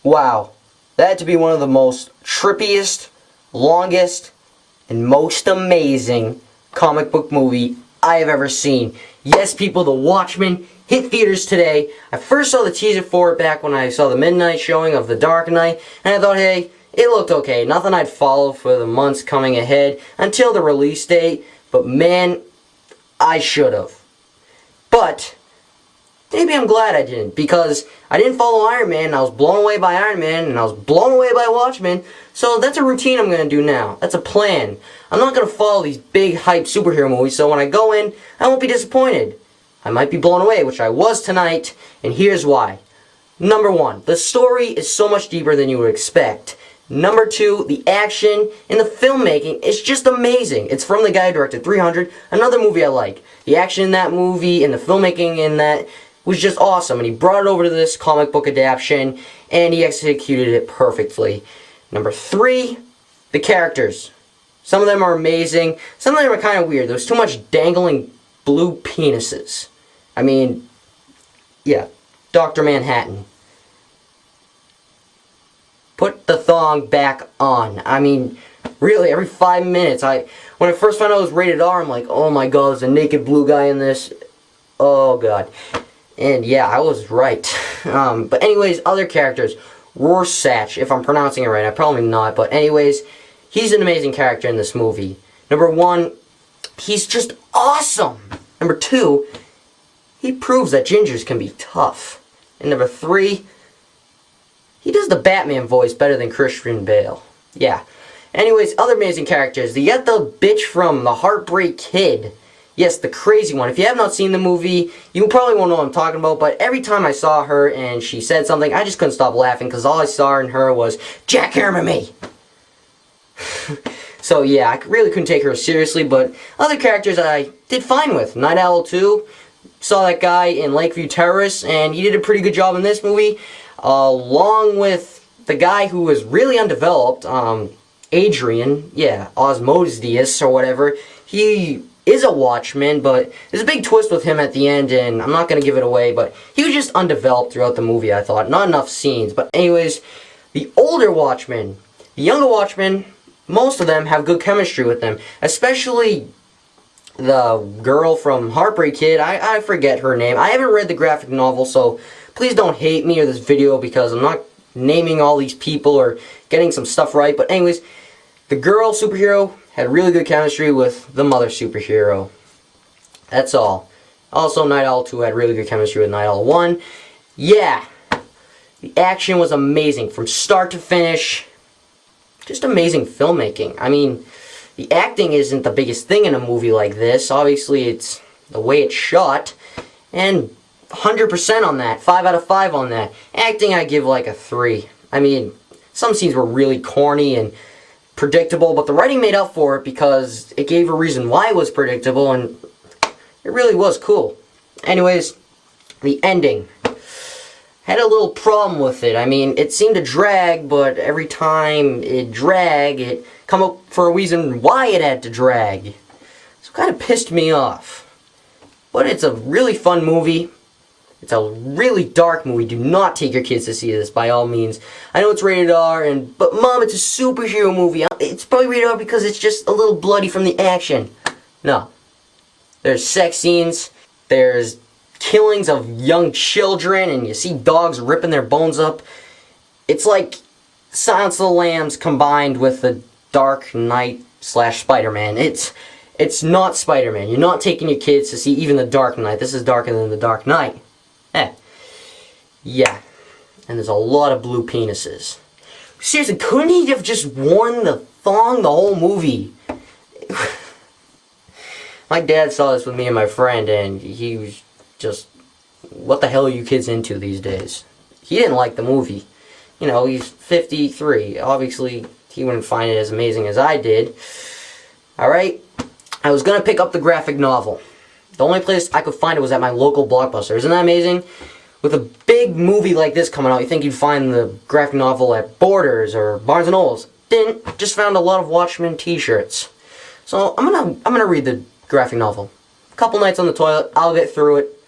Wow, that had to be one of the most trippiest, longest, and most amazing comic book movie I have ever seen. Yes, people, The Watchmen hit theaters today. I first saw the teaser for it back when I saw the midnight showing of The Dark Knight, and I thought, hey, it looked okay. Nothing I'd follow for the months coming ahead until the release date, but man, I should have. But maybe I'm glad I didn't, because I didn't follow Iron Man, and I was blown away by Iron Man, and I was blown away by Watchmen, so that's a routine I'm going to do now. That's a plan. I'm not going to follow these big hype superhero movies, so when I go in, I won't be disappointed. I might be blown away, which I was tonight, and here's why. Number one, the story is so much deeper than you would expect. Number two, the action and the filmmaking is just amazing. It's from the guy who directed 300, another movie I like. The action in that movie and the filmmaking in that was just awesome, and he brought it over to this comic book adaptation, and he executed it perfectly. Number three, the characters. Some of them are amazing, some of them are kind of weird. There's too much dangling blue penises. I mean, yeah, Dr. Manhattan. Put the thong back on. I mean, really, every 5 minutes, when I first found out it was rated R, I'm like, oh my god, there's a naked blue guy in this. Oh god. And yeah, I was right. But anyways, other characters. Rorschach, if I'm pronouncing it right. I'm probably not. But anyways, he's an amazing character in this movie. Number one, he's just awesome. Number two, he proves that gingers can be tough. And number three, he does the Batman voice better than Christian Bale. Yeah. Anyways, other amazing characters. You got the bitch from The Heartbreak Kid. Yes, the crazy one. If you have not seen the movie, you probably won't know what I'm talking about, but every time I saw her and she said something, I just couldn't stop laughing, because all I saw in her was, Jack Hammer me! So yeah, I really couldn't take her seriously, but other characters I did fine with. Night Owl 2, saw that guy in Lakeview Terrace, and he did a pretty good job in this movie, along with the guy who was really undeveloped, Adrian, yeah, Osmodeus or whatever. He is a Watchman, but there's a big twist with him at the end, and I'm not going to give it away, but he was just undeveloped throughout the movie, I thought. Not enough scenes, but anyways, the older Watchmen, the younger Watchmen, most of them have good chemistry with them, especially the girl from Heartbreak Kid. I forget her name. I haven't read the graphic novel, so please don't hate me or this video, because I'm not naming all these people or getting some stuff right, but anyways, the girl superhero had really good chemistry with the mother superhero. That's all. Also, Night Owl 2 had really good chemistry with Night Owl 1. Yeah. The action was amazing from start to finish. Just amazing filmmaking. I mean, the acting isn't the biggest thing in a movie like this. Obviously, it's the way it's shot. And 100% on that. 5 out of 5 on that. Acting, I give like a 3. I mean, some scenes were really corny and predictable, but the writing made up for it, because it gave a reason why it was predictable, and it really was cool. Anyways, the ending. Had a little problem with it. I mean, it seemed to drag, but every time it dragged, it come up for a reason why it had to drag. So it kind of pissed me off. But it's a really fun movie. It's a really dark movie. Do not take your kids to see this, by all means. I know it's rated R, but Mom, it's a superhero movie. It's probably rated R because it's just a little bloody from the action. No. There's sex scenes. There's killings of young children, and you see dogs ripping their bones up. It's like Silence of the Lambs combined with the Dark Knight / Spider-Man. It's not Spider-Man. You're not taking your kids to see even the Dark Knight. This is darker than the Dark Knight. Yeah. And there's a lot of blue penises. Seriously, couldn't he have just worn the thong the whole movie? My dad saw this with me and my friend, and he was just, what the hell are you kids into these days? He didn't like the movie. You know, he's 53. Obviously, he wouldn't find it as amazing as I did. Alright? I was going to pick up the graphic novel. The only place I could find it was at my local Blockbuster. Isn't that amazing? With a big movie like this coming out, you think you'd find the graphic novel at Borders or Barnes & Nobles. Didn't. Just found a lot of Watchmen t-shirts. So I'm gonna read the graphic novel. A couple nights on the toilet, I'll get through it.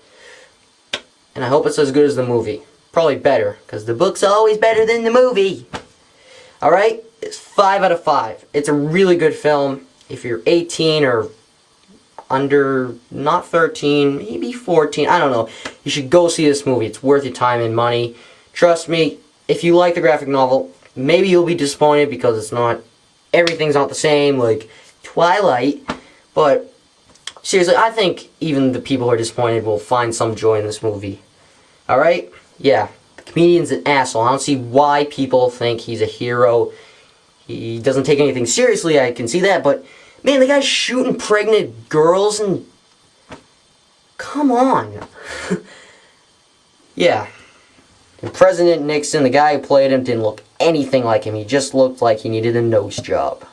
And I hope it's as good as the movie. probably better, because the book's always better than the movie. Alright? It's 5 out of 5. It's a really good film. If you're 18 or under, not 13, maybe 14, I don't know. You should go see this movie. It's worth your time and money. Trust me, if you like the graphic novel, maybe you'll be disappointed because it's not, everything's not the same, like Twilight. But seriously, I think even the people who are disappointed will find some joy in this movie. Alright? Yeah. The comedian's an asshole. I don't see why people think he's a hero. He doesn't take anything seriously, I can see that, but man, the guy's shooting pregnant girls and... Come on. Yeah. And President Nixon, the guy who played him, didn't look anything like him. He just looked like he needed a nose job.